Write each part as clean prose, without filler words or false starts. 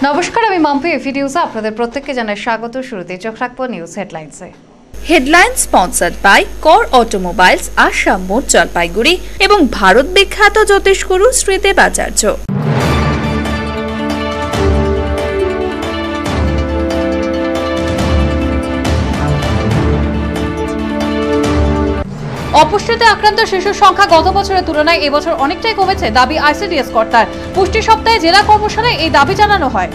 নমস্কার, আমি মাম্পি। এফি নিউজে আপনাদের প্রত্যেককে জানাই স্বাগত। শুরুতে চোখ রাখবো নিউজ হেডলাইন্সে। হেডলাইন স্পন্সর্ড বাই কর অটোমোবাইলস, আসাম মোড়, জলপাইগুড়ি এবং ভারত বিখ্যাত জ্যোতিষগুরু শ্রী দেবাচার্য। অপুষ্টিতে আক্রান্ত শিশুর সংখ্যা গত বছরের তুলনায় এবছর অনেকটাই কমেছে, দাবি আইসিডিএস কর্তার। পুষ্টি সপ্তাহে জেলা কর্মশালায় এই দাবি জানানো হয়।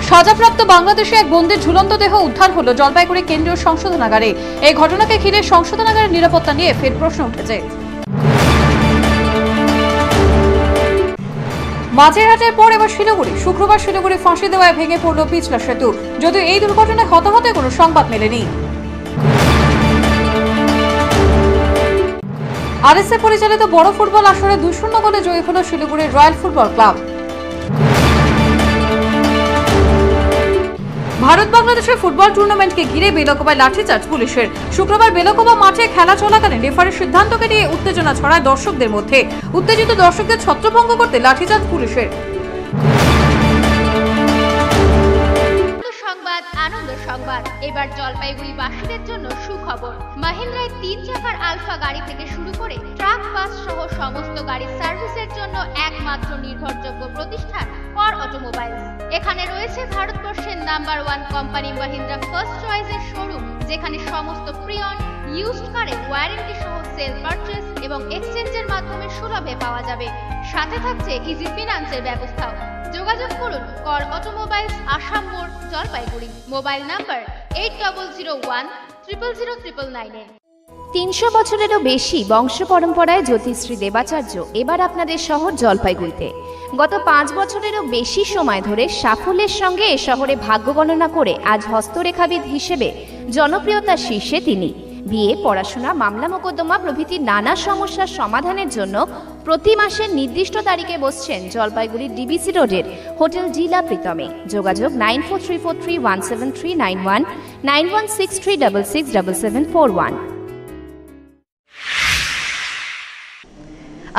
সাজাপ্রাপ্ত বাংলাদেশে এক বন্দির ঝুলন্ত দেহ উদ্ধার হলো জলপাইগুড়ি কেন্দ্রীয় সংশোধনাগারে। এই ঘটনাকে ঘিরে সংশোধনাগারের নিরাপত্তা নিয়ে ফের প্রশ্ন উঠেছে। মাঝেরহাটের পর এবার শিলিগুড়ি। শুক্রবার শিলিগুড়ি ফাঁসি দেওয়ায় ভেঙে পড়ল পিছলা সেতু, যদিও এই দুর্ঘটনায় হতাহতের কোনো সংবাদ মেলেনি। আরএসএ পরিচালিত বড় ফুটবল আসরে 2-0 গোলে জয়ী হল শিলিগুড়ির রয়্যাল ফুটবল ক্লাব। ভারত বাংলাদেশের ফুটবল টুর্নামেন্টকে ঘিরে বেলকোবায় লাঠিচার্জ পুলিশের। শুক্রবার বেলকোবা মাঠে খেলা চলাকালীন রেফারির সিদ্ধান্তকে নিয়ে উত্তেজনা ছড়ায় দর্শকদের মধ্যে। উত্তেজিত দর্শকদের ছত্রভঙ্গ করতে লাঠিচার্জ পুলিশের। আনন্দ সংবাদ। এবার জলপাইগুড়িবাসীদের জন্য সুখবর। মাহিন্দ্রায় 3 চাকার আলফা গাড়ি থেকে শুরু করে ট্রাক, বাস সহ সমস্ত গাড়ির সার্ভিসের জন্য একমাত্র নির্ভরযোগ্য প্রতিষ্ঠান কর অটোমোবাইলস। এখানে রয়েছে ভারতবর্ষের নাম্বার 1 কোম্পানি মাহিন্দ্রা ফার্স্ট চয়েসের শোরুম, যেখানে সমস্ত প্রিয়ন ইউজড কারের ওয়ারেন্টি সহ সেল পারচেজ এবং এক্সচেঞ্জের মাধ্যমে সুলভে পাওয়া যাবে। সাথে থাকছে ইজি ফিনান্সের ব্যবস্থাও। যোগাযোগ করুন কর অটোমোবাইলস, আসাম মোড়, জলপাইগুড়ি। Mobile number 8001000999। 300 বছরেরও বেশি বংশ পরম্পরায় জ্যোতিশ্রী দেবাচার্য এবার আপনাদের শহর জলপাইগুড়িতে। গত 5 বছরেরও বেশি সময় ধরে সাফল্যের সঙ্গে এ শহরে ভাগ্য গণনা করে আজ হস্তরেখাবিদ হিসেবে জনপ্রিয়তার শীর্ষে তিনি। বিয়ে, পড়াশোনা, মামলা মোকদ্দমা প্রভৃতি নানা সমস্যার সমাধানের জন্য প্রতি মাসের নির্দিষ্ট তারিখে বসছেন জলপাইগুড়ির ডিবিসি রোডের হোটেল জিলা প্রীতমে। যোগাযোগ 9434317391, 9163667741।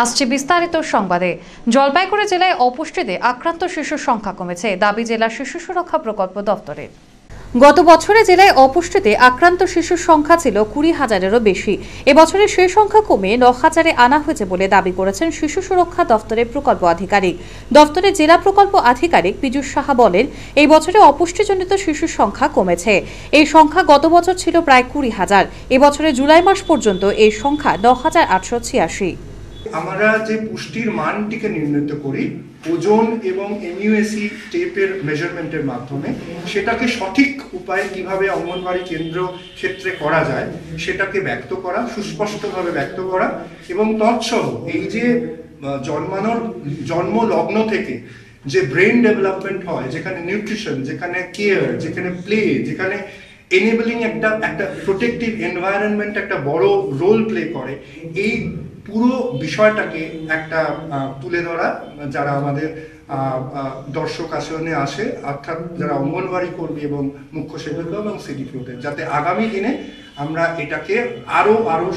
আসছে বিস্তারিত সংবাদে। জলপাইগুড়ি জেলায় অপুষ্টিতে আক্রান্ত শিশুর সংখ্যা কমেছে, দাবি জেলা শিশু সুরক্ষা প্রকল্প দপ্তরের। গত বছরে জেলায় অপুষ্টিতে আক্রান্ত শিশুর সংখ্যা ছিল 20,000-এরও বেশি। এবছরে সেই সংখ্যা কমে 9,000-এ আনা হয়েছে বলে দাবি করেছেন শিশু সুরক্ষা দপ্তরের প্রকল্প আধিকারিক। দপ্তরের জেলা প্রকল্প আধিকারিক পীযূষ সাহা বলেন, এই বছরে অপুষ্টিজনিত শিশুর সংখ্যা কমেছে। এই সংখ্যা গত বছর ছিল প্রায় 20,000। এবছরে জুলাই মাস পর্যন্ত এই সংখ্যা 9,886। আমরা যে পুষ্টির মানটিকে নির্ণয় করি ওজন এবং এমইউএসি টেপের মেজারমেন্টের মাধ্যমে, সেটাকে সঠিক উপায়ে কিভাবে অঙ্গনওয়াড়ি কেন্দ্র ক্ষেত্রে করা যায় সেটাকে ব্যক্ত করা, সুস্পষ্টভাবে ব্যক্ত করা, এবং তৎসহ এই যে জন্ম লগ্ন থেকে যে ব্রেন ডেভেলপমেন্ট হয়, যেখানে নিউট্রিশন, যেখানে কেয়ার, যেখানে প্লে, যেখানে এনেবলিং একটা প্রোটেক্টিভ এনভায়রনমেন্ট একটা বড় রোল প্লে করে, এই পুরো বিষয়টাকে একটা তুলে ধরা যারা আমাদের দর্শক আসনে আসে, অর্থাৎ যারা অঙ্গনওয়াড়ি কর্মী এবং মুখ্য সেবিকা এবং সিডিপিওদের, যাতে আগামী দিনে আমরা এটাকে আরো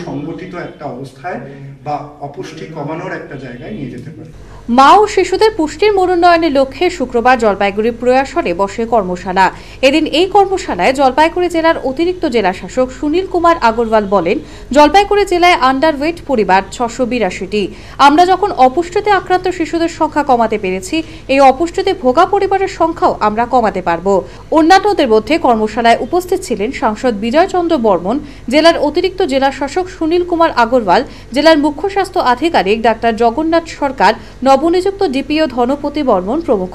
সংগঠিত একটা অবস্থায় বা অপুষ্টি কমানোর একটা জায়গায় নিয়ে যেতে পারি। মা ও শিশুদের পুষ্টির মনোন্নয়নের লক্ষ্যে শুক্রবার জলপাইগুড়ির প্রয়াসরে বসে কর্মশালা। এদিন এই কর্মশালায় জলপাইগুড়ি জেলার অতিরিক্ত জেলা শাসক সুনীল কুমার আগরওয়াল বলেন, জলপাইগুড়ি জেলায় আন্ডারওয়েট পরিবার 682টি। আমরা যখন অপুষ্টিতে আক্রান্ত শিশুদের সংখ্যা কমাতে পেরেছি, এই অপুষ্টিতে ভোগা পরিবারের সংখ্যাও আমরা কমাতে পারব। অন্যান্যদের মধ্যে কর্মশালায় উপস্থিত ছিলেন সাংসদ বিজয় চন্দ্র বর্মন, জেলার অতিরিক্ত জেলা শাসক সুনীল কুমার আগরওয়াল, জেলার মুখ্য স্বাস্থ্য আধিকারিক ডাক্তার জগন্নাথ সরকার, নবনিযুক্ত ডিপিও ধনপতি বর্মন প্রমুখ।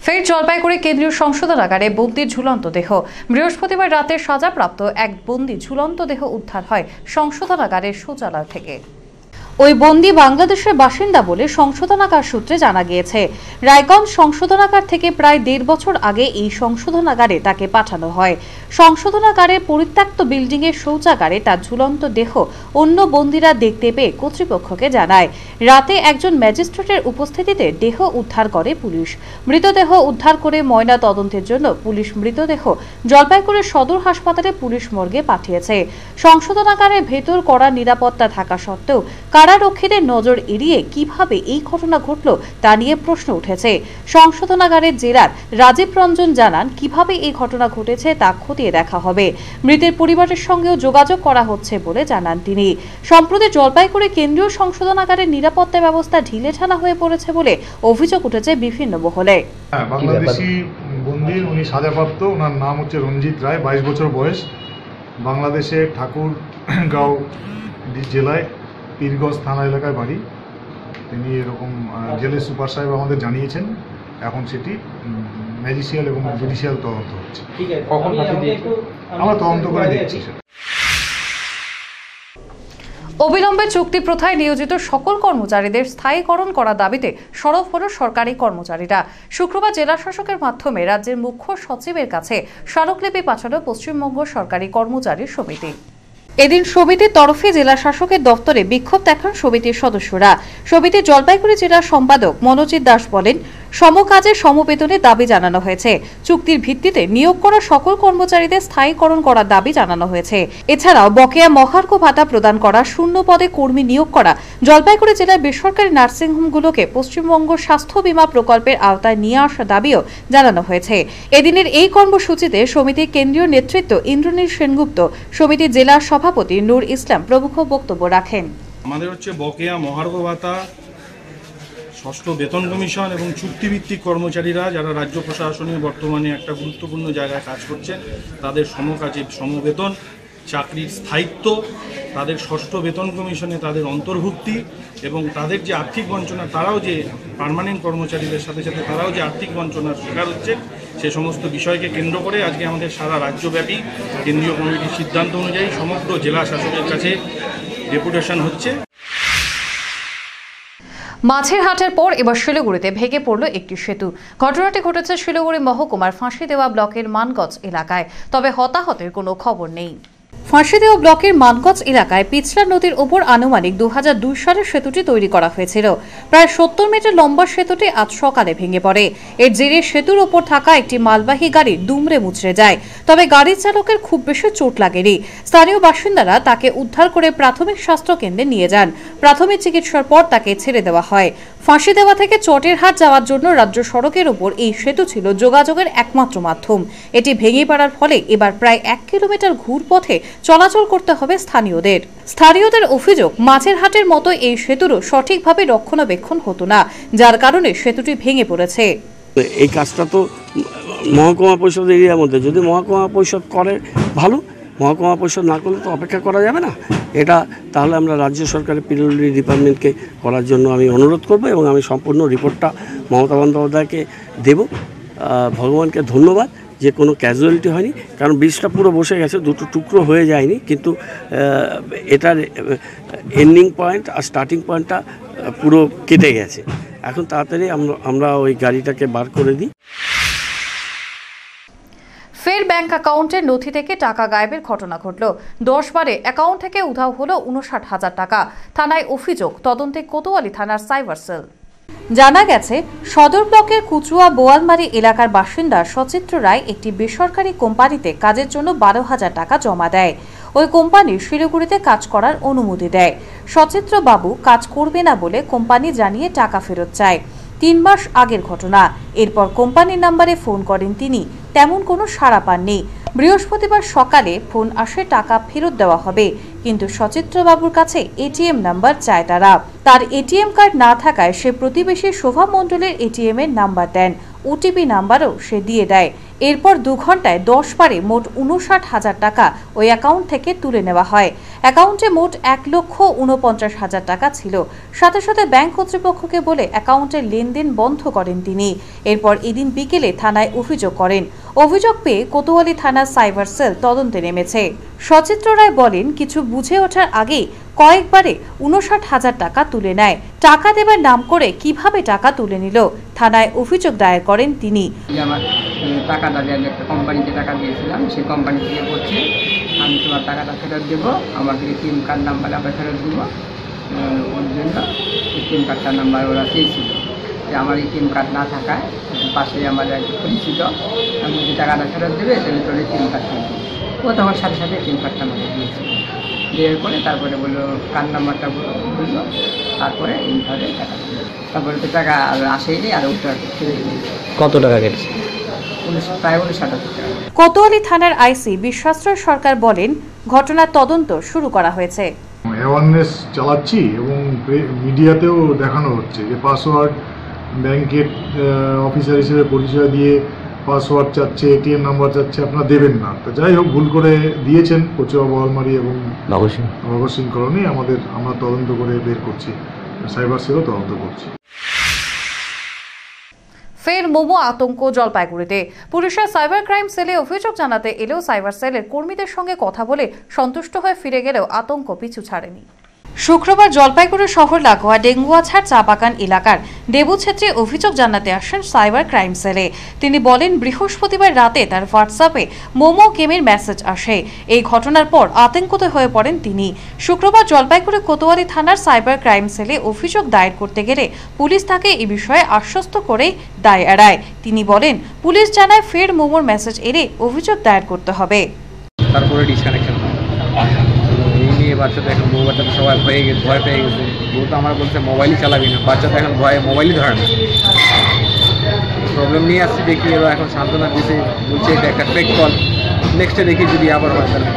ফের জলপাইগুড়ি কেন্দ্রীয় সংশোধনাগারে বন্দির ঝুলন্ত দেহ। বৃহস্পতিবার রাতে সাজাপ্রাপ্ত এক বন্দি ঝুলন্ত দেহ উদ্ধার হয় সংশোধনাগারের শৌচালয় থেকে। ওই বন্দী বাংলাদেশের বাসিন্দা বলে সংশোধনাগার সূত্রে জানা গিয়েছে। রায়গঞ্জ সংশোধনাগার থেকে প্রায় 1.5 বছর আগে এই সংশোধনাগারে তাকে পাঠানো হয়। সংশোধনাগারের পরিত্যক্ত বিল্ডিং এর শৌচাগারে তার ঝুলন্ত দেহ অন্য বন্দীরা দেখতে পেয়ে কর্তৃপক্ষকে জানায়। রাতে একজন ম্যাজিস্ট্রেটের উপস্থিতিতে দেহ উদ্ধার করে পুলিশ। মৃতদেহ উদ্ধার করে ময়না তদন্তের জন্য পুলিশ মৃতদেহ জলপাইগুড়ি সদর হাসপাতালে পুলিশ মর্গে পাঠিয়েছে। সংশোধনাগারের ভেতর কড়া নিরাপত্তা থাকা সত্ত্বেও কারারক্ষীদের নজর এড়িয়ে কিভাবে এই ঘটনা ঘটল তা নিয়ে প্রশ্ন উঠেছে। সংশোধনাগারের জেলার রাজীব রঞ্জন জানান, কিভাবে এই ঘটনা ঘটেছে তা খতিয়ে দেখা হবে। মৃতের পরিবারের সঙ্গেও যোগাযোগ করা হচ্ছে বলে জানান তিনি। সম্প্রতি জলপাইগুড়ি কেন্দ্রীয় সংশোধনাগারের নিরাপত্তা ব্যবস্থা ঢিলেঢালা হয়ে পড়েছে বলে অভিযোগ উঠেছে বিভিন্ন মহলে। বাংলাদেশি বন্দী, উনি সাজাপ্রাপ্ত, ওনার নাম হচ্ছে রঞ্জিত রায়, 22 বছর বয়স, বাংলাদেশে ঠাকুরগাঁও জেলায় পীরগঞ্জ থানা এলাকায় বাড়ি। তিনি এরকম জেলের সুপার সাহেব আমাদের জানিয়েছেন, এখন সেটি ম্যাজিস্ট্রিয়াল এবং জুডিশিয়াল তদন্ত হচ্ছে। আমরা তদন্ত করে দিচ্ছি। অবিলম্বে চুক্তি প্রথায় নিয়োজিত সকল কর্মচারীদের স্থায়ীকরণ করার দাবিতে সরব হল সরকারি কর্মচারীরা। শুক্রবার জেলা শাসকের মাধ্যমে রাজ্যের মুখ্য সচিবের কাছে স্মারকলিপি পাঠালো পশ্চিমবঙ্গ সরকারি কর্মচারী সমিতি। এদিন সমিতির তরফে জেলা শাসকের দপ্তরে বিক্ষোভ দেখান সমিতির সদস্যরা। সমিতির জলপাইগুড়ি জেলার সম্পাদক মনোজিৎ দাস বলেন, সমকাজে সমবেতনের দাবি জানানো হয়েছে। চুক্তির ভিত্তিতে নিয়োগ করা সকল কর্মচারীদের স্থায়ীকরণ করার দাবি জানানো হয়েছে। এছাড়াও বকেয়া মহার্ঘ ভাতা প্রদান করা, শূন্য পদে কর্মী নিয়োগ করা, জলপাইগুড়ি জেলার বেসরকারি নার্সিংহোমগুলোকে পশ্চিমবঙ্গ স্বাস্থ্য বীমা প্রকল্পের আওতায় নিয়ে আসার দাবিও জানানো হয়েছে। এদিনের এই কর্মসূচিতে সমিতির কেন্দ্রীয় নেতৃত্ব ইন্দ্রনীল সেনগুপ্ত, সমিতির জেলা সভাপতি নূর ইসলাম প্রমুখ বক্তব্য রাখেন। আমাদের হচ্ছে বকেয়া মহার্ঘ ভাতা, ষষ্ঠ বেতন কমিশন এবং চুক্তিভিত্তিক কর্মচারীরা যারা রাজ্য প্রশাসনে বর্তমানে একটা গুরুত্বপূর্ণ জায়গায় কাজ করছেন, তাদের সমকাজে সমবেতন, চাকরির স্থায়িত্ব, তাদের ষষ্ঠ বেতন কমিশনে তাদের অন্তর্ভুক্তি এবং তাদের যে আর্থিক বঞ্চনা, তারাও যে পার্মানেন্ট কর্মচারীদের সাথে সাথে তারাও যে আর্থিক বঞ্চনার শিকার হচ্ছে, সে সমস্ত বিষয়কে কেন্দ্র করে আজকে আমাদের সারা রাজ্যব্যাপী কেন্দ্রীয় কমিটির সিদ্ধান্ত অনুযায়ী সমগ্র জেলা শাসকের কাছে ডেপুটেশন হচ্ছে। মাছের হাটের পর এবার শিলিগুড়িতে ভেঙে পড়ল একটি সেতু। ঘটনাটি ঘটেছে শিলিগুড়ি মহকুমার ফাঁসিদেওয়া ব্লকের মানগঞ্জ এলাকায়, তবে হতাহতের কোনো খবর নেই। ফাঁসিদেওয়া ব্লকের মানগঞ্জ এলাকায় পিছলা নদীর উপর আনুমানিক 2002 সালে সেতুটি তৈরি করা হয়েছিল। প্রায় 70 মিটার লম্বা সেতুটি আজ সকালে ভেঙে পড়ে। এর জেরে সেতুর ওপর থাকা একটি মালবাহী গাড়ি দুমড়ে মুচড়ে যায়, তবে গাড়ির চালকের খুব বেশি চোট লাগেনি। স্থানীয় বাসিন্দারা তাকে উদ্ধার করে প্রাথমিক স্বাস্থ্য কেন্দ্রে নিয়ে যান। প্রাথমিক চিকিৎসার পর তাকে ছেড়ে দেওয়া হয়। ফাঁসিদেওয়া থেকে চটেরহাট যাওয়ার জন্য রাজ্য সড়কের উপর এই সেতু ছিল যোগাযোগের একমাত্র মাধ্যম। এটি ভেঙে পড়ার ফলে এবার প্রায় 1 কিলোমিটার ঘুরপথে চলাচল করতে হবে স্থানীয়দের অভিযোগ, মাছের হাটের মতো এই সেতুরও সঠিকভাবে রক্ষণাবেক্ষণ হতো না, যার কারণে সেতুটি ভেঙে পড়েছে। এই কাজটা তো মহকুমা পরিষদ এরিয়ার মধ্যে, যদি মহকুমা পরিষদ করে ভালো, মহকুমা পরিষদ না করলে তো অপেক্ষা করা যাবে না। এটা তাহলে আমরা রাজ্য সরকারের পিডব্লিউডি ডিপার্টমেন্টকে করার জন্য আমি অনুরোধ করব এবং আমি সম্পূর্ণ রিপোর্টটা মমতা বন্দ্যোপাধ্যায়কে দেব। ভগবানকে ধন্যবাদ যে কোনো ক্যাজুয়ালিটি হয়নি, কারণ ব্রিজটা পুরো বসে গেছে, দুটো টুকরো হয়ে যায়নি, কিন্তু এটার এন্ডিং পয়েন্ট আর স্টার্টিং পয়েন্টটা পুরো কেটে গেছে। এখন তাড়াতাড়ি আমরা ওই গাড়িটাকে বার করে দিই। ফের ব্যাংক অ্যাকাউন্টের নথি থেকে টাকা গায়েবের ঘটনা ঘটল। 10 বারে অ্যাকাউন্ট থেকে উধাও হলো 59,000 টাকা। থানায় অভিযোগ, তদন্তে কোতোয়ালি থানার সাইবার সেল। জানা গেছে, সদর ব্লকের কুচুয়া বোয়ালমারি এলাকার বাসিন্দা সচিত্র রায় একটি বেসরকারি কোম্পানিতে কাজের জন্য 12,000 টাকা জমা দেয়। ওই কোম্পানি শিলিগুড়িতে কাজ করার অনুমতি দেয়। সচিত্র বাবু কাজ করবে না বলে কোম্পানি জানিয়ে টাকা ফেরত চায়। 3 মাস আগের ঘটনা। এরপর কোম্পানির নাম্বারে ফোন করেন তিনি, তেমন কোনো সাড়া পাননি। বৃহস্পতিবার সকালে ফোন আসে টাকা ফেরত দেওয়া হবে, কিন্তু সচিত্রবাবুর কাছে এটিএম নাম্বার চায় তারা। তার এটিএম কার্ড না থাকায় সে প্রতিবেশী শোভা মণ্ডলের এটিএম এর নাম্বার দেন, ওটিপি নাম্বারও সে দিয়ে দেয়। এরপর 2 ঘন্টায় 10 বারে মোট 59,000 টাকা ওই অ্যাকাউন্ট থেকে তুলে নেওয়া হয়। অ্যাকাউন্টে মোট 1,49,000 টাকা ছিল। সাথে সাথে ব্যাংক কর্তৃপক্ষকে বলে অ্যাকাউন্টের লেনদেন বন্ধ করেন তিনি। এরপর এদিন বিকেলে থানায় অভিযোগ করেন। অভিযোগ পেয়ে কোতোয়ালি থানার সাইবার সেল তদন্তে নেমেছে। সচিত্র রায় বলেন, কিছু বুঝে ওঠার আগেই কয়েকবারে 59,000 টাকা তুলে নেয়। টাকা দেবার নাম করে কিভাবে টাকা তুলে নিল, থানায় অভিযোগ দায়ের করেন তিনি। আমার টাকাটা একটা কোম্পানিতে টাকা দিয়েছিলাম, সেই কোম্পানি থেকে বলছে আমি তোমার টাকাটা ফেরত দেবো, আমাকে এটিএম কার্ড নাম্বার আবার ফেরত দেবো। ওর জন্য এটিএম কার্ডটার নাম্বার ওরা চেয়েছিল, যে আমার এটিএম কার্ড না থাকায় পাশে আমার এক পরিচিত, আমি যদি টাকাটা ফেরত দেবে তাহলে তোর এটিএম কার্ডটা দেবো। ও তখন সাথে সাথে এটিএম কার্ডটা আমাকে দিয়েছিল, দেওয়ার পরে তারপরে বললো কার্ড নাম্বারটা বললো, তারপরে এইভাবে টাকা দিল। তারপরে তো টাকা আর আসেনি, আর ওটা ফেলে দিয়েছে। কত টাকা কেটেছে? প্রায় 59,000 টাকা। কোতোয়ালি থানার আইসি বিশ্বাশ্রয় সরকার বলেন, ঘটনার তদন্ত শুরু করা হয়েছে। অ্যাওয়ারনেস চালাচ্ছি এবং মিডিয়াতেও দেখানো হচ্ছে যে পাসওয়ার্ড ব্যাংকের অফিসার হিসেবে পরিচয় দিয়ে পাসওয়ার্ড চাচ্ছে, এটিএম নাম্বার চাচ্ছে, আপনারা দেবেন না। তো যাই হোক, ভুল করে দিয়েছেন কচুয়া বোয়ালমারি এবং ভগৎ সিং কলোনি। আমরা তদন্ত করে বের করছি, সাইবার সেলও তদন্ত করছি। ফের মোমো আতঙ্ক জলপাইগুড়িতে। পুলিশের সাইবার ক্রাইম সেলে অভিযোগ জানাতে এলেও সাইবার সেলের কর্মীদের সঙ্গে কথা বলে সন্তুষ্ট হয়ে ফিরে গেলেও আতঙ্ক পিছু ছাড়েনি। শুক্রবার জলপাইগুড়ি শহর লাগোয়া ডেঙ্গুয়াছাড় চা বাগান এলাকার দেবু ছেত্রী অভিযোগ জানাতে আসেন সাইবার ক্রাইম সেলে। তিনি বলেন, বৃহস্পতিবার রাতে তার হোয়াটসঅ্যাপে মোমো গেমের মেসেজ আসে। এই ঘটনার পর আতঙ্কিত হয়ে পড়েন তিনি। শুক্রবার জলপাইগুড়ি কোতোয়ালি থানার সাইবার ক্রাইম সেলে অভিযোগ দায়ের করতে গেলে পুলিশ তাকে এই বিষয়ে আশ্বস্ত করে দায় এড়ায়। তিনি বলেন, পুলিশ জানায় ফের মোমোর মেসেজ এলে অভিযোগ দায়ের করতে হবে। তারপরে ডিসকানেকশন এই নিয়ে বাচ্চাটা এখন বউ বাচ্চাটা সবাই ভয় পেয়ে গেছে। বউ তো আমার বলছে মোবাইলই চালাবি না, বাচ্চাটা এখন ভয়ে মোবাইলই ধরে না। প্রবলেম নিয়ে আসছি, দেখি এবার এখন সান্ত্বনা দিতে বলছে এটা একটা ফেক কল। নেক্সটে দেখি যদি আবার হয় তাহলে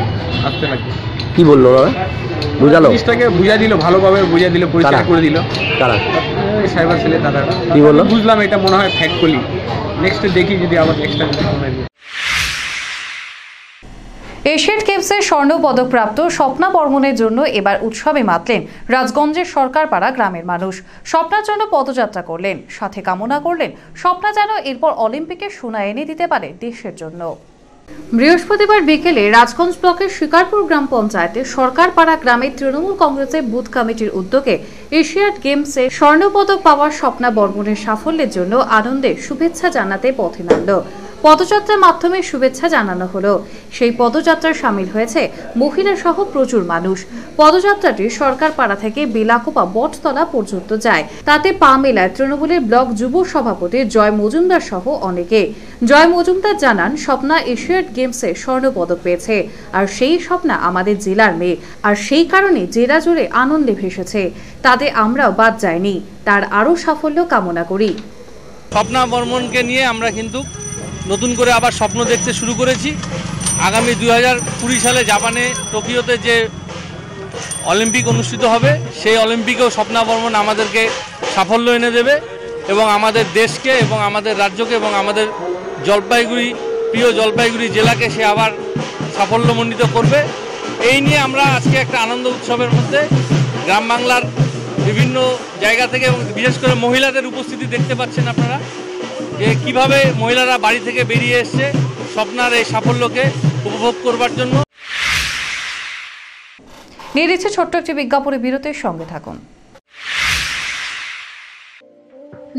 আসতে লাগবে। কি বললো বুঝালো? জিনিসটাকে বুঝা দিল, ভালোভাবে বুঝা দিল, পরিষ্কার করে দিল। কারা? সাইবার সেলে দাদা। কি বললো? বুঝলাম এটা মনে হয় ফেক কলি। নেক্সটে দেখি যদি আবার নেক্সট টাইম মনে হয়। এশিয়ান গেমসে স্বর্ণ পদকপ্রাপ্ত স্বপ্না বর্মনের জন্য এবার উৎসবে মাতলেন রাজগঞ্জের সরকারপাড়া গ্রামের মানুষ। স্বপ্নার জন্য পদযাত্রা করলেন, সাথে কামনা করলেন স্বপ্না যেন এরপর অলিম্পিকে সোনা এনে দিতে পারে দেশের জন্য। বৃহস্পতিবার বিকেলে রাজগঞ্জ ব্লকের শিকারপুর গ্রাম পঞ্চায়েতের সরকারপাড়া গ্রামের তৃণমূল কংগ্রেসের বুথ কমিটির উদ্যোগে এশিয়ান গেমসে স্বর্ণপদক পাওয়ার স্বপ্না বর্মনের সাফল্যের জন্য আনন্দে শুভেচ্ছা জানাতে পথে নামল। পদযাত্রার মাধ্যমে শুভেচ্ছা জানানো হলো। সেই পদযাত্রায় সামিল হয়েছে মহিলা সহ প্রচুর মানুষ। পদযাত্রাটি সরকারপাড়া থেকে বেলাকোপা বটতলা পর্যন্ত যায়। তাতে পা মেলায় তৃণমূলের ব্লক যুব সভাপতি জয় মজুমদার সহ অনেকে। জয় মজুমদার জানান, স্বপ্না এশিয়ান গেমসে স্বর্ণ পদক পেয়েছে, আর সেই স্বপ্না আমাদের জেলার মেয়ে, আর সেই কারণে জেলা জুড়ে আনন্দে ভেসেছে। তাতে আমরাও বাদ যাইনি, তার আরও সাফল্য কামনা করি। স্বপ্না বর্মনকে নিয়ে আমরা কিন্তু নতুন করে আবার স্বপ্ন দেখতে শুরু করেছি। আগামী 2020 সালে জাপানে টোকিওতে যে অলিম্পিক অনুষ্ঠিত হবে, সেই অলিম্পিকেও স্বপ্না বর্মন আমাদেরকে সাফল্য এনে দেবে এবং আমাদের দেশকে এবং আমাদের রাজ্যকে এবং আমাদের প্রিয় জলপাইগুড়ি জেলাকে সে আবার সাফল্যমণ্ডিত করবে। এই নিয়ে আমরা আজকে একটা আনন্দ উৎসবের মধ্যে গ্রাম বাংলার বিভিন্ন জায়গা থেকে এবং বিশেষ করে মহিলাদের উপস্থিতি দেখতে পাচ্ছেন আপনারা, যে কীভাবে মহিলারা বাড়ি থেকে বেরিয়ে এসছে স্বপ্নার এই সাফল্যকে উপভোগ করবার জন্য। নিয়ে দিচ্ছে ছোট্ট একটি বিজ্ঞাপনের বিরতির সঙ্গে থাকুন।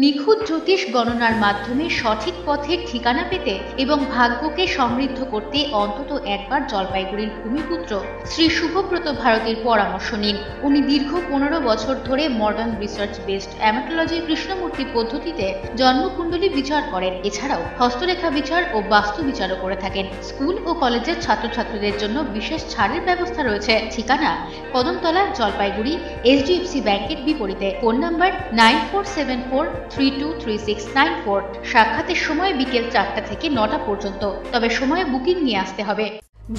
নিখুঁত জ্যোতিষ গণনার মাধ্যমে সঠিক পথের ঠিকানা পেতে এবং ভাগ্যকে সমৃদ্ধ করতে অন্তত একবার জলপাইগুড়ির ভূমিপুত্র শ্রী শুভব্রত ভারতীর পরামর্শ নিন। উনি দীর্ঘ 15 বছর ধরে মডার্ন রিসার্চ বেসড অ্যামাটোলজি কৃষ্ণমূর্তি পদ্ধতিতে জন্মকুণ্ডলী বিচার করেন। এছাড়াও হস্তরেখা বিচার ও বাস্তু বিচারও করে থাকেন। স্কুল ও কলেজের ছাত্রছাত্রীদের জন্য বিশেষ ছাড়ের ব্যবস্থা রয়েছে। ঠিকানা কদমতলা, জলপাইগুড়ি, HDFC ব্যাংকের বিপরীতে। Phone number 9474323694। সাক্ষাতের সময় বিকেল 4টা থেকে 9টা পর্যন্ত, তবে সময়ে বুকিং নিয়ে আসতে হবে।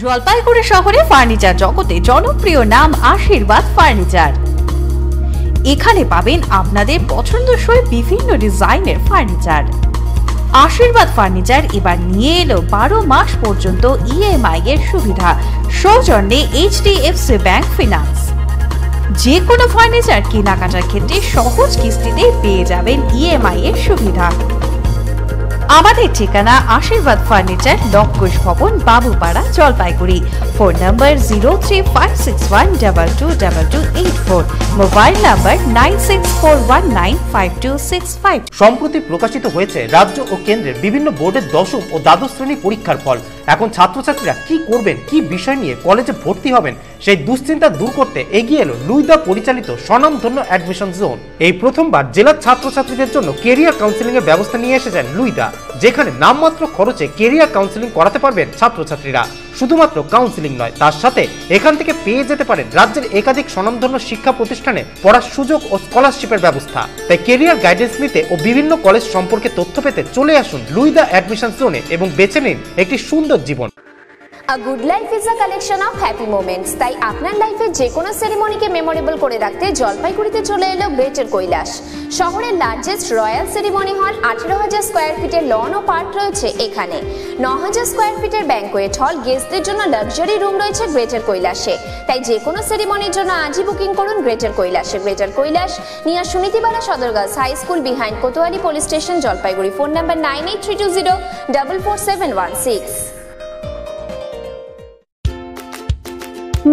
জলপাইগুড়ি শহরে ফার্নিচার জগতে জনপ্রিয় নাম আশীর্বাদ ফার্নিচার। এখানে পাবেন আপনাদের পছন্দসই বিভিন্ন ডিজাইনের ফার্নিচার। আশীর্বাদ ফার্নিচার এবার নিয়ে এলো 12 মাস পর্যন্ত EMI এর সুবিধা, সৌজন্যে HDFC ব্যাংক ফিনান্স। যে কোনো ফার্নিচার কেনাকাটার ক্ষেত্রে সহজ কিস্তিতে পেয়ে যাবেন EMI এর সুবিধা। আমাদের ঠিকানা আশীর্বাদ ফার্নিচার, লবকুশ ভবন, Babupara, Jalpaiguri. Phone number 0356122284, mobile number 9641952655। সম্প্রতি প্রকাশিত হয়েছে রাজ্য ও কেন্দ্রের বিভিন্ন বোর্ডের দশম ও দ্বাদশ শ্রেণী পরীক্ষার ফল। এখন ছাত্রছাত্রীরা কি করবেন, কি বিষয় নিয়ে কলেজে ভর্তি হবেন, সেই দুশ্চিন্তা দূর করতে এগিয়ে এলো লুইদা পরিচালিত স্বনামধন্য অ্যাডমিশন জোন। এই প্রথমবার জেলার ছাত্রছাত্রীদের জন্য কেরিয়ার কাউন্সিলিং এর ব্যবস্থা নিয়ে এসেছেন লুইদা, যেখানে নামমাত্র খরচে কেরিয়ার কাউন্সিলিং করাতে পারবেন ছাত্রছাত্রীরা। শুধুমাত্র কাউন্সিলিং নয়, তার সাথে এখান থেকে পেয়ে যেতে পারেন রাজ্যের একাধিক স্বনামধন্য শিক্ষা প্রতিষ্ঠানে পড়ার সুযোগ ও স্কলারশিপের ব্যবস্থা। তাই কেরিয়ার গাইডেন্স নিতে ও বিভিন্ন কলেজ সম্পর্কে তথ্য পেতে চলে আসুন লুইদা অ্যাডমিশন জোনে এবং বেছে নিন একটি সুন্দর জীবন। A good life is a collection of happy moments. তাই আপনার লাইফে যে কোনো সেরিমনিকে মেমোরেবল করে রাখতে জলপাইগুড়িতে চলে এলো গ্রেটার কৈলাস। শহরের লার্জেস্ট রয়্যাল সেরিমনি হল, 18,000 স্কোয়ার ফিটের লন ও পার্ক রয়েছে এখানে। 9,000 স্কোয়ার ফিটের ব্যাংকোয়েট হল, গেস্টদের জন্য লাক্সারি রুম রয়েছে গ্রেটার কৈলাসে। তাই যে কোনো সেরিমনির জন্য আজই বুকিং করুন গ্রেটার কৈলাসে। Greater Kailash near Sunitibala Sadar girls high school, behind Kotwali police station, Jalpaiguri. Phone number 9832044716।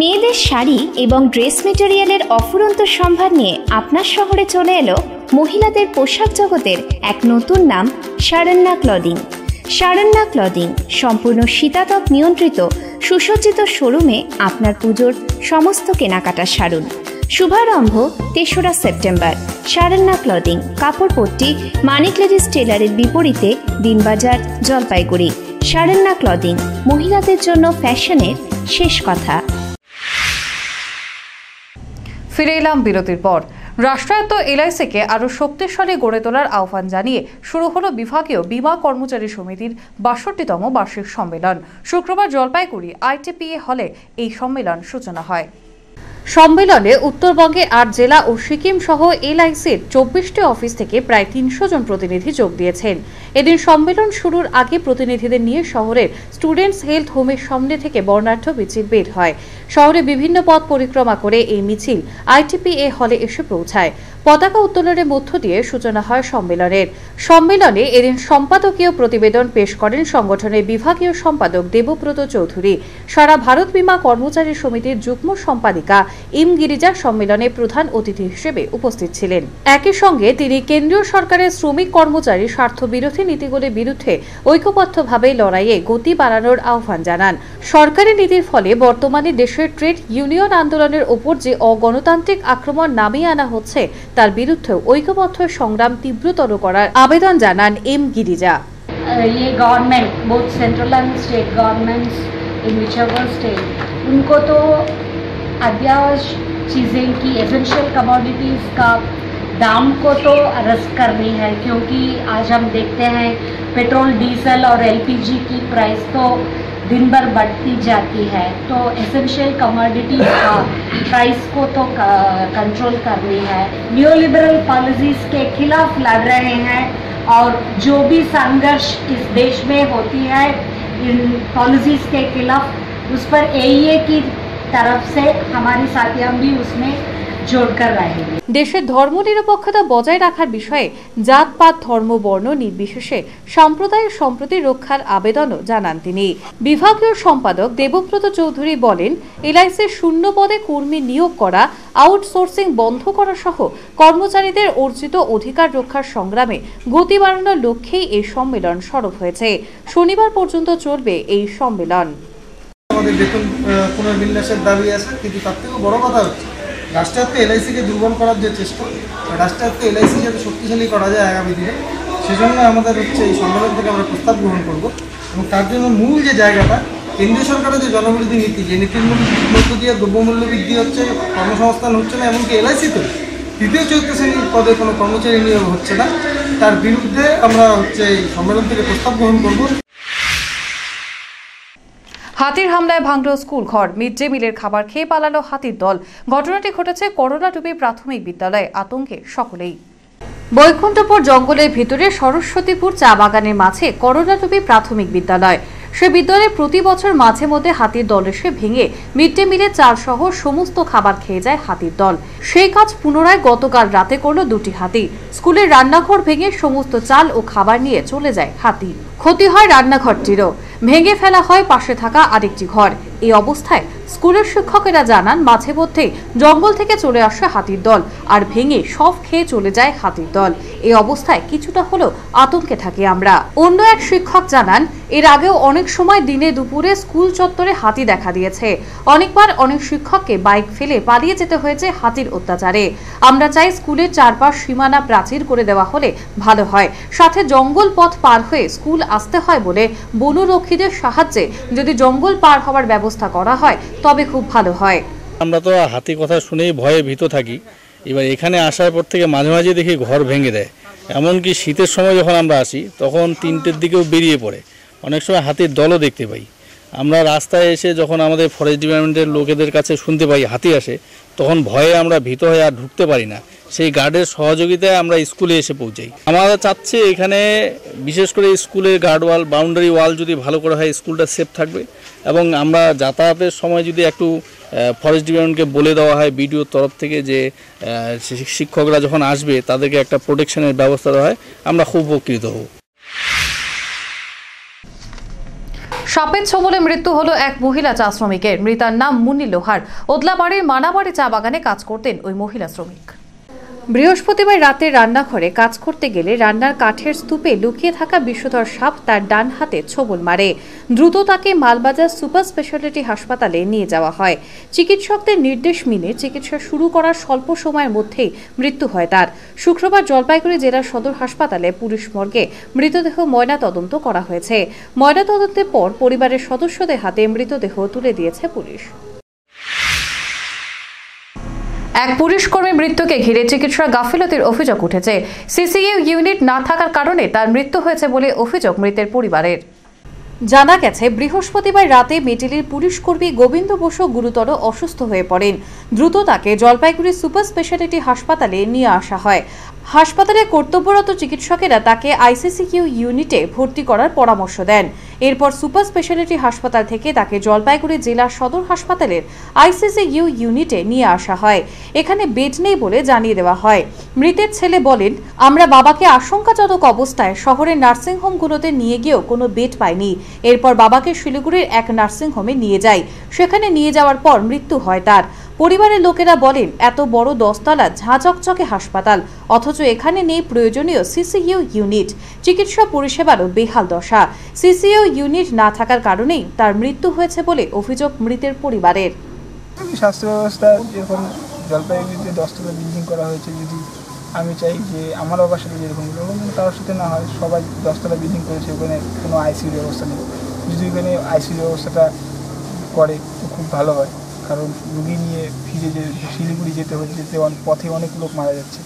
মেয়েদের শাড়ি এবং ড্রেস মেটেরিয়ালের অফুরন্ত সম্ভার নিয়ে আপনার শহরে চলে এলো মহিলাদের পোশাক জগতের এক নতুন নাম, শারণ্যা ক্লদিং। শারণ্যা ক্লদিং সম্পূর্ণ শীতাতপ নিয়ন্ত্রিত সুসজ্জিত শোরুমে আপনার পুজোর সমস্ত কেনাকাটা সারুন। শুভারম্ভ 3রা সেপ্টেম্বর। শারণ্যা ক্লদিং, কাপড়পট্টি, মানিক লেডিস টেলারের বিপরীতে, দিনবাজার, জলপাইগুড়ি। শারণ্যা ক্লদিং, মহিলাদের জন্য ফ্যাশনের শেষ কথা। ফিরে এলাম বিরতির পর। রাষ্ট্রায়ত্ত এলআইসিকে আরও শক্তিশালী গড়ে তোলার আহ্বান জানিয়ে শুরু হলো বিভাগীয় বীমা কর্মচারী সমিতির 62তম বার্ষিক সম্মেলন। শুক্রবার জলপাইগুড়ি ITPA হলে এই সম্মেলন সূচনা হয়। সম্মেলনে উত্তরবঙ্গে 8 জেলা ও সিকিম সহ এলআইসির 24টি অফিস থেকে প্রায় 300 জন প্রতিনিধি যোগ দিয়েছেন। এদিন সম্মেলন শুরুর আগে প্রতিনিধিদের নিয়ে শহরের স্টুডেন্টস হেলথ হোমের সামনে থেকে বর্ণাঢ্য মিছিল বের হয়। শহরে বিভিন্ন পথ পরিক্রমা করে এই মিছিল ITPA হলে এসে পৌঁছায়। পতাকা উত্তোলনের মধ্য দিয়ে সূচনা হয় সম্মেলনের। সম্মেলনে এদিন সম্পাদকীয় প্রতিবেদন পেশ করেন সংগঠনের বিভাগীয় সম্পাদক দেবব্রত চৌধুরী। সারা ভারত বীমা কর্মচারী সমিতির যুগ্ম সম্পাদিকা ইম গিরিজা সম্মেলনে প্রধান অতিথি হিসেবে উপস্থিত ছিলেন। একই সঙ্গে তিনি কেন্দ্রীয় সরকারের শ্রমিক কর্মচারী স্বার্থ বিরোধী নীতিগুলির বিরুদ্ধে ঐক্যবদ্ধভাবে লড়াইয়ে গতি বাড়ানোর আহ্বান জানান। সরকারি নীতির ফলে বর্তমানে দেশের ট্রেড ইউনিয়ন আন্দোলনের ওপর যে অগণতান্ত্রিক আক্রমণ নামিয়ে আনা হচ্ছে তার বিরুদ্ধে ঐক্যবদ্ধ সংগ্রাম তীব্রতর করার আবেদন জানান এম গিরিজা। ये government, both central and state governments in whichever state, उनको तो अत्यावश्यक चीज़ें की एसेंशियल कमोडिटीज़ का दाम को तो अरेस्ट करनी है, क्योंकि आज हम देखते हैं पेट्रोल, डीजल और LPG की प्राइस तो दिन भर बढ़ती जाती है। तो एसेंशियल कमोडिटीज़ का प्राइस को तो कंट्रोल करनी है। न्यू लिबरल पॉलिसीज़ के खिलाफ लड़ रहे हैं और जो भी संघर्ष इस देश में होती है इन पॉलिसीज़ के खिलाफ, उस पर AEA की तरफ से हमारी साथियां भी उसमें जोड़कर रहेंगे। দেশের ধর্মনিরপেক্ষতা বজায় রাখার বিষয়ে জাতপাত, ধর্ম, বর্ণ নির্বিশেষে সাম্প্রদায়িক সম্প্রীতি রক্ষার আবেদনও জানান তিনি। বিভাগীয় সম্পাদক দেবব্রত চৌধুরী বলেন, এলআইসির শূন্য পদে কর্মী নিয়োগ করা, আউটসোর্সিং বন্ধ করা সহ কর্মচারীদের অর্জিত অধিকার রক্ষার সংগ্রামে গতি বাড়ানোর লক্ষ্যেই এই সম্মেলন সরব হয়েছে। শনিবার পর্যন্ত চলবে এই সম্মেলন। আমাদের বেতন পুনর্বিন্যাসের দাবি আছে, কিন্তু তার থেকে বড় কথা হচ্ছে রাষ্ট্রায়ত্ত এলআইসিকে দুর্বল করার যে চেষ্টা, রাষ্ট্রায়ত্ত এলআইসি যাতে শক্তিশালী করা যায় আগামী দিনে, সেজন্য আমাদের হচ্ছে এই সম্মেলন থেকে আমরা প্রস্তাব গ্রহণ করব। এবং তার জন্য মূল যে জায়গাটা, কেন্দ্রীয় সরকারের যে জনবিরোধী নীতি, যে নীতির মধ্য দিয়ে দ্রব্যমূল্য বৃদ্ধি হচ্ছে, কর্মসংস্থান হচ্ছে না, এমনকি এলআইসিতে তৃতীয় চতুর্থ শ্রেণীর পদে কোনো কর্মচারী নিয়োগ হচ্ছে না, তার বিরুদ্ধে আমরা হচ্ছে এই সম্মেলন থেকে প্রস্তাব গ্রহণ করব। হাতির হামলায় ভাঙল স্কুল ঘর, মিড ডে মিলের খাবার খেয়ে পালালো হাতির দল। ঘটনাটি ঘটেছে করোনাডুবি প্রাথমিক বিদ্যালয়ে, আতঙ্কে সকলেই। বৈকুণ্ঠপুর জঙ্গলের ভিতরে সরস্বতীপুর চা বাগানের মাঝে করোনাডুবি প্রাথমিক বিদ্যালয়। সে বিদ্যালয়ে প্রতি বছর মাঝে মধ্যে হাতির দল এসে ভেঙে মিড ডে মিলের চাল সহ সমস্ত খাবার খেয়ে যায় হাতির দল। সেই কাজ পুনরায় গতকাল রাতে করল দুটি হাতি। স্কুলের রান্নাঘর ভেঙে সমস্ত চাল ও খাবার নিয়ে চলে যায় হাতি। ক্ষতি হয় রান্নাঘরটিরও, ভেঙে ফেলা হয় পাশে থাকা আরেকটি ঘর। এই অবস্থায় স্কুলের শিক্ষকেরা জানান মাঝে মধ্যেই জঙ্গল থেকে চলে আসে হাতির দল আর ভেঙে সব খেয়ে চলে যায় হাতির দল। এই অবস্থায় কিছুটা হলেও আতঙ্কে থাকি আমরা। অন্য এক শিক্ষক জানান এর আগেও অনেক সময় দিনে দুপুরে স্কুল চত্বরে হাতি দেখা দিয়েছে। অনেকবার অনেক শিক্ষককে বাইক ফেলে পালিয়ে যেতে হয়েছে হাতির অত্যাচারে। আমরা চাই স্কুলের চারপাশ সীমানা প্রাচীর করে দেওয়া হলে ভালো হয়, সাথে জঙ্গল পথ পার হয়ে স্কুল আসতে হয় বলে বনরক্ষীদের সাহায্যে যদি জঙ্গল পার হওয়ার ব্যবস্থা করা হয় তবে খুব ভালো হয়। আমরা তো হাতি কথা শুনেই ভয়ে ভীত থাকি। এবার এখানে আসার পর থেকে মাঝে মাঝে দেখি ঘর ভেঙে দেয়। এমনকি শীতের সময় যখন আমরা আসি তখন 3টের দিকেও বেরিয়ে পড়ে। অনেক সময় হাতির দলও দেখতে পাই। আমরা রাস্তায় এসে যখন আমাদের ফরেস্ট ডিপার্টমেন্টের লোকেদের কাছে শুনতে পাই হাতি আসে, তখন ভয়ে আমরা ভীত হয়ে আর ঢুকতে পারি না। সেই গার্ডের সহযোগিতায় আমরা স্কুলে এসে পৌঁছাই। আমরা চাচ্ছি এখানে বিশেষ করে স্কুলের গার্ড ওয়াল, বাউন্ডারি ওয়াল যদি ভালো করে হয় স্কুলটা সেফ থাকবে। এবং আমরা যাতায়াতের সময় যদি একটু ফরেস্ট ডিপার্টমেন্টকে বলে দেওয়া হয় বিডিওর তরফ থেকে যে শিক্ষকরা যখন আসবে তাদেরকে একটা প্রোটেকশনের ব্যবস্থা দেওয়া হয়, আমরা খুব উপকৃত হব। সাপের ছোবলে মৃত্যু হলো এক মহিলা চা শ্রমিকের। মৃতার নাম মুন্নি লোহার। ওদলাবাড়ির মানাবাড়ি চা বাগানে কাজ করতেন ওই মহিলা শ্রমিক। বৃহস্পতিবার রাতে রান্নাঘরে কাজ করতে গেলে রান্নার কাঠের স্তূপে লুকিয়ে থাকা বিষধর সাপ তার ডান হাতে ছোবল মারে। দ্রুত তাকে মালবাজার সুপার স্পেশালিটি হাসপাতালে নিয়ে যাওয়া হয়। চিকিৎসকদের নির্দেশ মেনে চিকিৎসা শুরু করার স্বল্প সময়ের মধ্যেই মৃত্যু হয় তার। শুক্রবার জলপাইগুড়ি জেলা সদর হাসপাতালে পুলিশ মর্গে মৃতদেহ ময়নাতদন্ত করা হয়েছে। ময়নাতদন্তের পর পরিবারের সদস্যদের হাতে মৃতদেহ তুলে দিয়েছে পুলিশ। এক পুলিশ কর্মীর মৃত্যুকে ঘিরে চিকিৎসার গাফিলতির অভিযোগ উঠেছে। সিসিইউ ইউনিট না থাকার কারণে তার মৃত্যু হয়েছে বলে অভিযোগ মৃতের পরিবারের। জানা গেছে বৃহস্পতিবার রাতে মেটেলির পুলিশ কর্মী গোবিন্দ বসু গুরুতর অসুস্থ হয়ে পড়েন। দ্রুত তাকে জলপাইগুড়ি সুপার স্পেশালিটি হাসপাতালে নিয়ে আসা হয়। হাসপাতালে কর্তব্যরত চিকিৎসকেরা তাকে আইসিসিইউ ইউনিটে ভর্তি করার পরামর্শ দেন। এরপর সুপার স্পেশালিটি হাসপাতাল থেকে তাকে জলপাইগুড়ি জেলা সদর হাসপাতালের আইসিসিইউ ইউনিটে নিয়ে আসা হয়। এখানে বেড নেই বলে জানিয়ে দেওয়া হয়। মৃতের ছেলে বলেন, আমরা বাবাকে আশঙ্কাজনক অবস্থায় শহরের নার্সিংহোমগুলোতে নিয়ে গিয়েও কোনো বেড পাইনি। এরপর বাবাকে শিলিগুড়ির এক নার্সিংহোমে নিয়ে যাই। সেখানে নিয়ে যাওয়ার পর মৃত্যু হয় তার। পরিবারের লোকেরা বলেন, এত বড় 10তলা ঝাঁচকচকে হাসপাতাল, অথচ এখানে নেই প্রয়োজনীয় সিসিইউ ইউনিট। চিকিৎসা পরিষেবারও বেহাল দশা। সিসিইউ ইউনিট না থাকার কারণেই তার মৃত্যু হয়েছে বলে অভিযোগ মৃতের পরিবারের। স্বাস্থ্য ব্যবস্থা যেরকম জলপাইগুড়িতে 10তলা বিল্ডিং করা হয়েছে, যদি আমি চাই যে আমার বাবার সাথে যেরকম কারোর সাথে না হয়, সবাই 10তলা বিল্ডিং করেছে, ওখানে কোনো আইসিইউ ব্যবস্থা নেই। যদি ওখানে আইসিইউ ব্যবস্থাটা করে তো খুব ভালো হয়, কারণ রুগী নিয়ে ফিরে শিলিগুড়ি যেতে পথে অনেক লোক মারা যাচ্ছে।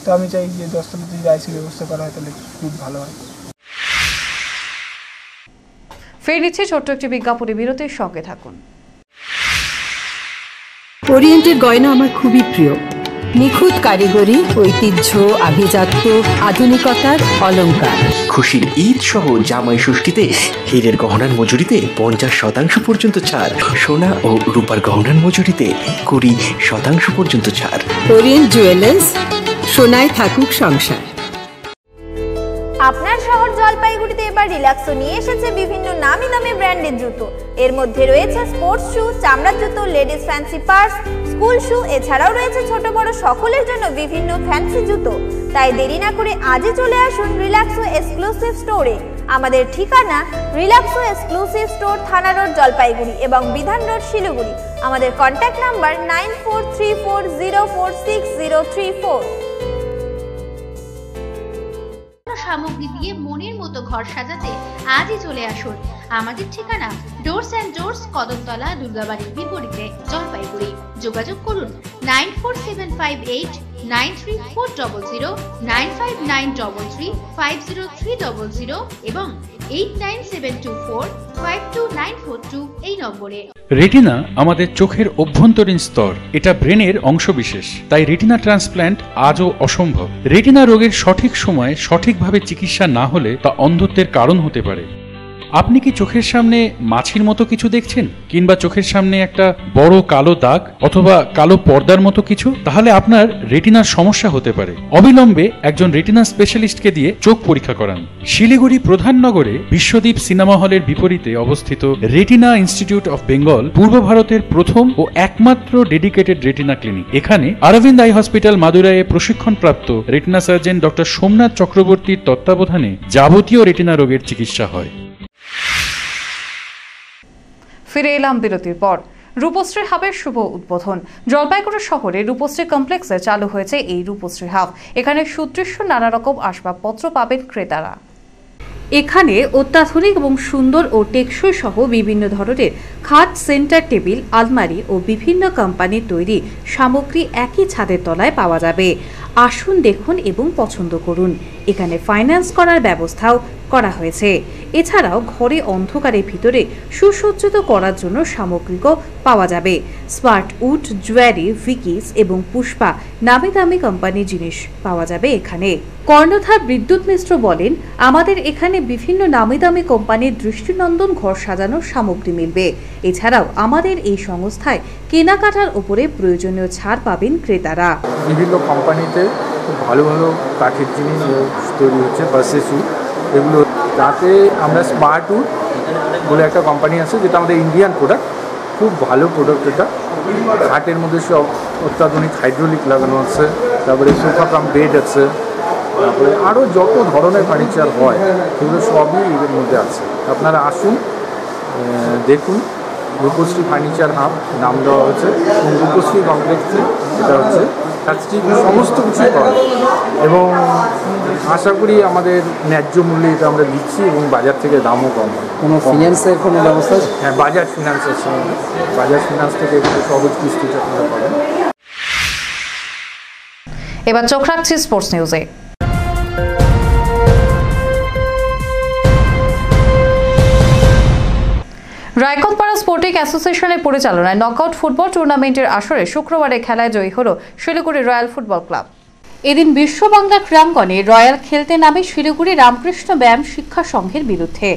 তো আমি চাই যে 10তলাতে যদি আইসিইউ ব্যবস্থা করা হয় তাহলে খুব ভালো হয়। ফের নিচ্ছে ছোট্ট একটি বিজ্ঞাপনী বিরতির সঙ্গে থাকুন। ওরিয়েন্টের গয়না আমার খুবই প্রিয়। নিখুঁত কারিগরি, ঐতিহ্য, আভিজাত্য, আধুনিকতার অলংকার। খুশির ঈদ সহ জামাই ষষ্ঠীতে হীরের গহনার মজুরিতে 50% পর্যন্ত ছাড়। সোনা ও রূপার গহনার মজুরিতে 20% পর্যন্ত ছাড়। ওরিয়েন্ট জুয়েলার্স, সোনায় থাকুক সংসার। আপনার শহর জলপাইগুড়িতে এবার রিল্যাক্সো নিয়ে এসেছে বিভিন্ন নামি দামি ব্র্যান্ডের জুতো। এর মধ্যে রয়েছে স্পোর্টস শু, চামড়ার জুতো, লেডিস ফ্যান্সি পার্স, স্কুল শু, এছাড়াও রয়েছে ছোট বড় সকলের জন্য বিভিন্ন ফ্যান্সি জুতো। তাই দেরি না করে আজই চলে আসুন রিল্যাক্সো এক্সক্লুসিভ স্টোরে। আমাদের ঠিকানা রিল্যাক্সো এক্সক্লুসিভ স্টোর, থানা রোড জলপাইগুড়ি এবং বিধান রোড শিলিগুড়ি। আমাদের কন্ট্যাক্ট নাম্বার 9434046034। সামগ্রী দিয়ে মনের মতো ঘর সাজাতে আজই চলে আসুন। আমাদের ঠিকানা ডোরস অ্যান্ড ডোরস, কদমতলা, দুর্গাবাড়ির বিপরীতে, জলপাইগুড়ি। যোগাযোগ করুন 9478934000, 9593350300 এবং 8972452942 এই নম্বরে। রেটিনা আমাদের চোখের অভ্যন্তরীণ স্তর, এটা ব্রেনের অংশবিশেষ। তাই রেটিনা ট্রান্সপ্ল্যান্ট আজও অসম্ভব। রেটিনা রোগের সঠিক সময়ে সঠিকভাবে চিকিৎসা না হলে তা অন্ধত্বের কারণ হতে পারে। আপনি কি চোখের সামনে মাছির মতো কিছু দেখছেন, কিংবা চোখের সামনে একটা বড় কালো দাগ অথবা কালো পর্দার মতো কিছু? তাহলে আপনার রেটিনার সমস্যা হতে পারে। অবিলম্বে একজন রেটিনা স্পেশালিস্টকে দিয়ে চোখ পরীক্ষা করান। শিলিগুড়ি প্রধাননগরে বিশ্বদ্বীপ সিনেমা হলের বিপরীতে অবস্থিত রেটিনা ইনস্টিটিউট অফ বেঙ্গল পূর্ব ভারতের প্রথম ও একমাত্র ডেডিকেটেড রেটিনা ক্লিনিক। এখানে অরবিন্দ আই হসপিটাল মাদুরাইয়ে প্রশিক্ষণপ্রাপ্ত রেটিনা সার্জন ডক্টর সোমনাথ চক্রবর্তীর তত্ত্বাবধানে যাবতীয় রেটিনা রোগের চিকিৎসা হয়। ফিরে এলাম বিরতির পর। রূপশ্রী হাবের শুভ উদ্বোধন। জলপাইগুড়ি শহরে রূপশ্রী কমপ্লেক্সে চালু হয়েছে এই রূপশ্রী হাব। এখানে সুদৃশ্য নানা রকম আসবাবপত্র পাবেন ক্রেতারা। এখানে অত্যাধুনিক এবং সুন্দর ও টেকসই সহ বিভিন্ন ধরনের খাট, সেন্টার টেবিল, আলমারি ও বিভিন্ন কোম্পানির তৈরি সামগ্রী একই ছাদের তলায় পাওয়া যাবে। আসুন, দেখুন এবং পছন্দ করুন। এখানে ফাইন্যান্স করার ব্যবস্থাও করা হয়েছে। এছাড়াও ঘরে অন্ধকারের ভিতরে সুসজ্জিত করার জন্য সামগ্রীও পাওয়া যাবে। স্মার্ট উড, জুয়েলারি, ভিকিস এবং পুষ্পা নামি দামি কোম্পানির জিনিস পাওয়া যাবে এখানে। কর্ণধার বিদ্যুৎ মিশ্র বলেন, আমাদের এখানে বিভিন্ন নামি দামি কোম্পানির দৃষ্টিনন্দন ঘর সাজানোর সামগ্রী মিলবে। এছাড়াও আমাদের এই সংস্থায় কেনাকাটার উপরে প্রয়োজনীয় ছাড় পাবেন ক্রেতারা। বিভিন্ন কোম্পানিতে খুব ভালো ভালো কাঠের জিনিস তৈরি হচ্ছে, বাসেস উড, এগুলো। তাতে আমরা স্মার্ট উড বলে একটা কোম্পানি আছে, যেটা আমাদের ইন্ডিয়ান প্রোডাক্ট, খুব ভালো প্রোডাক্ট। এটা খাটের মধ্যে সব অত্যাধুনিক হাইড্রোলিক লাগানো আছে, তারপরে সোফা কাম বেড আছে, তারপরে আরও যত ধরনের ফার্নিচার হয় সেগুলো সবই এদের মধ্যে আছে। আপনারা আসুন, দেখুন। রূপশ্রী ফার্নিচার হাব নাম দেওয়া হয়েছে এবং রূপশ্রী কমপ্লেক্সে এটা হচ্ছে কাজটি সমস্ত কিছুই পাওয়া যায় এবং আশা করি আমাদের ন্যায্য মূল্যে এটা আমরা দিচ্ছি এবং বাজার থেকে দামও কম। কোনো ফিনান্সের কোনো ব্যবস্থা? হ্যাঁ, বাজাজ ফিনান্স আছে। বাজাজ ফিনান্স থেকে একটু সহজ কিস্তিতে আপনারা পাবেন। এবার চোখ রাখছি স্পোর্টস নিউজে। রায়কোটপাড়া স্পোর্টিং অ্যাসোসিয়েশনের পরিচালনায় নকআউট ফুটবল টুর্নামেন্টের আসরে শুক্রবারে খেলায় জয়ী হল শিলিগুড়ি রয়্যাল ফুটবল ক্লাব। এদিন বিশ্ব বাংলা ক্রীড়াঙ্গনে রয়্যাল খেলতে নামে শিলিগুড়ি রামকৃষ্ণ ব্যায়াম শিক্ষা সংঘের বিরুদ্ধে।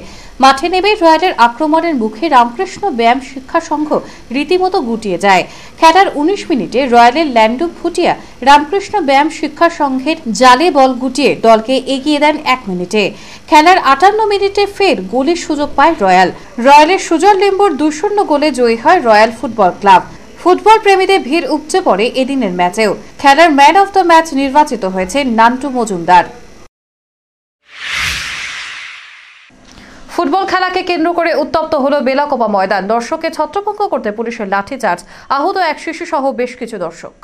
মাঠে নেমে রয়্যালের আক্রমণের মুখে রামকৃষ্ণ ব্যায়াম শিক্ষা সংঘ রীতিমতো গুটিয়ে যায়। খেলার 19 মিনিটে রয়্যালের ল্যান্ডু ফুটিয়া রামকৃষ্ণ ব্যায়াম শিক্ষা সংঘের জালে বল গুটিয়ে দলকে এগিয়ে দেন 1 মিনিটে। খেলার 58 মিনিটে ফের গোলের সুযোগ পায় রয়্যালের সুজন লিম্বুর 2-0 গোলে জয়ী হয় রয়্যাল ফুটবল ক্লাব। ফুটবল প্রেমীদের ভিড় উপচে পড়ে এদিনের ম্যাচেও। খেলার ম্যান অফ দ্য ম্যাচ নির্বাচিত হয়েছে নান্টু মজুমদার। ফুটবল খেলাকে কেন্দ্র করে উত্তপ্ত হলো বেলাকোপা ময়দান। দর্শককে ছত্রভঙ্গ করতে পুলিশের লাঠিচার্জ, আহত এক শিশু সহ বেশ কিছু দর্শক।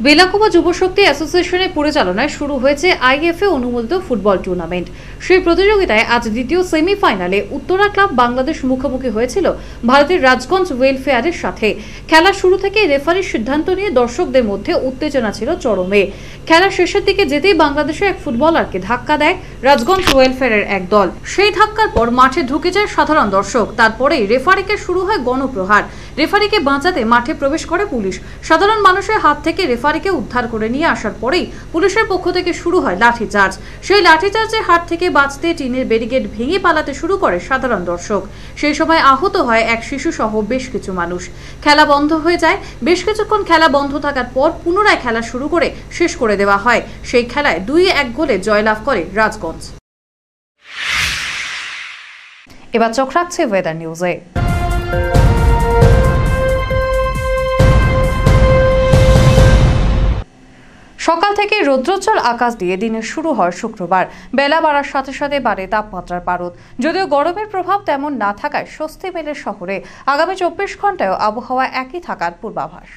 বেলাকোপা যুবশক্তি অ্যাসোসিয়েশনের পরিচালনায় শুরু হয়েছে আইএফএ অনুমোদিত ফুটবল টুর্নামেন্ট। সেই প্রতিযোগিতায় আজ দ্বিতীয় সেমিফাইনালে উত্তরা ক্লাব বাংলাদেশ মুখোমুখি হয়েছিল ভারতের রাজগঞ্জ ওয়েলফেয়ারের সাথে। খেলা শুরু থেকে রেফারির সিদ্ধান্ত নিয়ে দর্শকদের মধ্যে উত্তেজনা ছিল চরমে। খেলার শেষের দিকে যেতেই বাংলাদেশের এক ফুটবলারকে ধাক্কা দেয় রাজগঞ্জ ওয়েলফেয়ারের এক দল। সেই ধাক্কার পর মাঠে ঢুকে যায় সাধারণ দর্শক। তারপরেই রেফারিকে শুরু হয় গণপ্রহার। রেফারিকে বাঁচাতে মাঠে প্রবেশ করে পুলিশ। সাধারণ মানুষের হাত থেকে রেফারিকে উদ্ধার করে নিয়ে আসার পরেই পুলিশের পক্ষ থেকে শুরু হয় লাঠিচার্জ। সেই লাঠিচার্জের হাত থেকে বাঁচতে টিনের ব্যারিকেড ভেঙে পালাতে শুরু করে সাধারণ দর্শক। সেই সময় আহত হয় এক শিশু সহ বেশ কিছু মানুষ। খেলা বন্ধ হয়ে যায়। বেশ কিছুক্ষণ খেলা বন্ধ থাকার পর পুনরায় খেলা শুরু করে শেষ করে দেওয়া হয়। সেই খেলায় 2-1 গোলে জয়লাভ করে রাজগঞ্জ। এবার চোখ রাখছে ওয়েদার নিউজে। সকাল থেকে রৌদ্রোজ্জ্বল আকাশ দিয়ে দিনের শুরু হয় শুক্রবার। বেলা বাড়ার সাথে সাথে বাড়ে তাপমাত্রার পারদ। যদিও গরমের প্রভাব তেমন না থাকায় স্বস্তি মেলে শহরে। আগামী 24 ঘন্টায়ও আবহাওয়া একই থাকার পূর্বাভাস।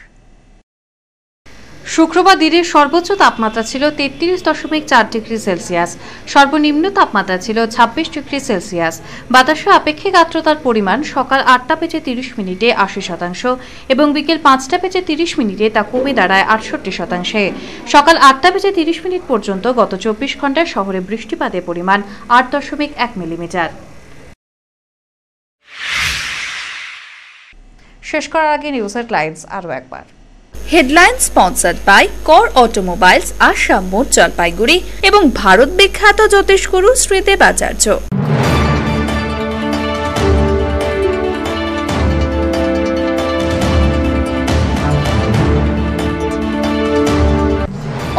শুক্রবার দিনের সর্বোচ্চ তাপমাত্রা ছিল 33.4 ডিগ্রি সেলসিয়াস। সর্বনিম্ন তাপমাত্রা ছিল 26 ডিগ্রি সেলসিয়াস। বাতাসে আপেক্ষিক আর্দ্রতার পরিমাণ সকাল 8:30 80% এবং বিকেল 5:30 তা কমে দাঁড়ায় 68%। সকাল 8:30 পর্যন্ত গত 24 ঘন্টায় শহরে বৃষ্টিপাতের পরিমাণ 8.1 মিলিমিটার। শেষ করার আগে নিউজের ক্লাইন্টস আরও একবার। হেডলাইন স্পন্সর্ড বাই কর অটোমোবাইলস, আসাম মোড়, জলপাইগুড়ি এবং ভারত বিখ্যাত জ্যোতিষগুরু শ্রী দেবাচার্য।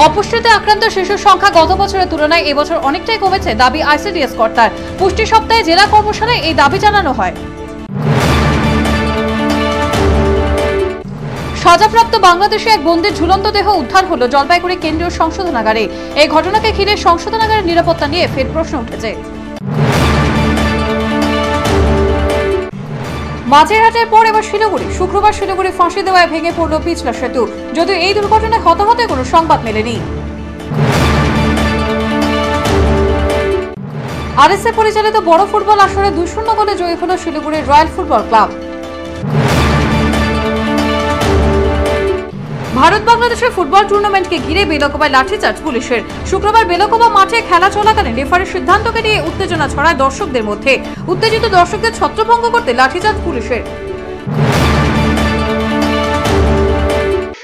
অপুষ্টিতে আক্রান্ত শিশুর সংখ্যা গত বছরের তুলনায় এবছর অনেকটাই কমেছে দাবি আইসিডিএস কর্তার। পুষ্টি সপ্তাহে জেলা কর্মশালায় এই দাবি জানানো হয়। সাজাপ্রাপ্ত বাংলাদেশে এক বন্দির ঝুলন্ত দেহ উদ্ধার হলো জলপাইগুড়ি কেন্দ্রীয় সংশোধনাগারে। এই ঘটনাকে ঘিরে সংশোধনাগারের নিরাপত্তা নিয়ে ফের প্রশ্ন উঠেছে। মাঝেরহাটের পর এবার শিলিগুড়ি। শুক্রবার শিলিগুড়ি ফাঁসি দেওয়ায় ভেঙে পড়ল পিছলা সেতু, যদিও এই দুর্ঘটনায় হতাহতের কোনো সংবাদ মেলেনি। আরএসএ পরিচালিত বড় ফুটবল আসরে 2-0 গোলে জয়ী হল শিলিগুড়ির রয়্যাল ফুটবল ক্লাব। ভারত বাংলাদেশের ফুটবল টুর্নামেন্টকে ঘিরে বেলকোবায় লাঠিচার্জ পুলিশের। শুক্রবার বেলকোবা মাঠে খেলা চলাকালীন রেফারির সিদ্ধান্তকে নিয়ে উত্তেজনা ছড়ায় দর্শকদের মধ্যে। উত্তেজিত দর্শকদের ছত্রভঙ্গ করতে লাঠিচার্জ পুলিশের।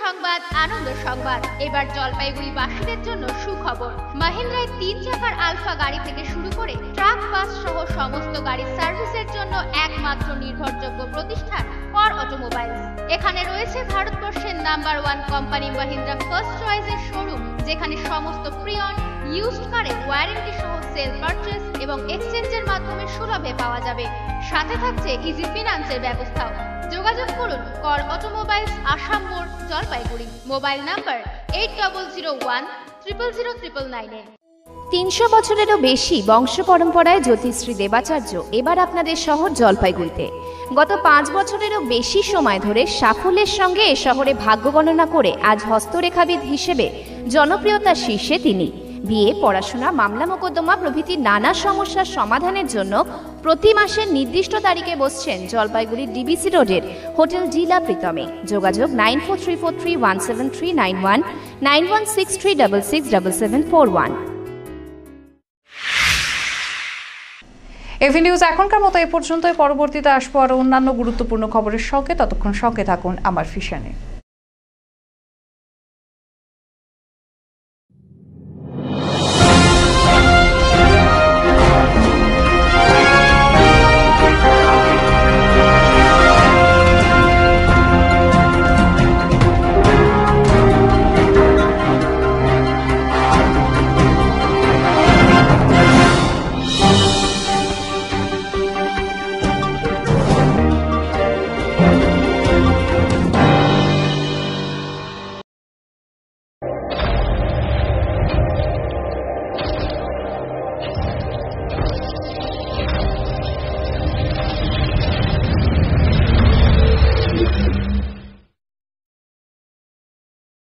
সংবাদ, আনন্দ সংবাদ। এবার জলপাইগুড়িবাসীদের জন্য সুখবর। মাহিন্দ্রায় 3 চাকার আলফা গাড়ি থেকে শুরু করে ট্রাক, বাস সহ সমস্ত গাড়ির সার্ভিসের জন্য একমাত্র নির্ভরযোগ্য প্রতিষ্ঠান কর অটোমোবাইলস। এখানে রয়েছে ভারতবর্ষের নাম্বার 1 কোম্পানি মাহিন্দ্রা ফার্স্ট চয়েসের শোরুম, যেখানে সমস্ত প্রিয়ন ইউজড কারের ওয়ারেন্টি সহ সেল পারচেজ এবং এক্সচেঞ্জের মাধ্যমে সুলভে পাওয়া যাবে। সাথে থাকছে ইজি ফিনান্সের ব্যবস্থাও। যোগাযোগ করুন কর অটোমোবাইলস, আসাম মোড়, জলপাইগুড়ি। Mobile number 8001000999। 300 বছরেরও বেশি বংশ পরম্পরায় জ্যোতিশ্রী দেবাচার্য এবার আপনাদের শহর জলপাইগুড়িতে। গত 5 বছরেরও বেশি সময় ধরে সাফল্যের সঙ্গে এ শহরে ভাগ্য গণনা করে আজ হস্তরেখাবিদ হিসেবে জনপ্রিয়তার শীর্ষে তিনি। বিয়ে, পড়াশোনা, মামলা মোকদ্দমা প্রভৃতি নানা সমস্যার সমাধানের জন্য প্রতি মাসের নির্দিষ্ট তারিখে বসছেন জলপাইগুড়ির ডিবিসি রোডের হোটেল জিলা প্রীতমে। যোগাযোগ 9434317391, 9163667741। এভি নিউজ এখনকার মতো এ পর্যন্তই। পরবর্তীতে আসবো আরো অন্যান্য গুরুত্বপূর্ণ খবরের সঙ্গে। ততক্ষণ সঙ্গে থাকুন আমার ভিশনে।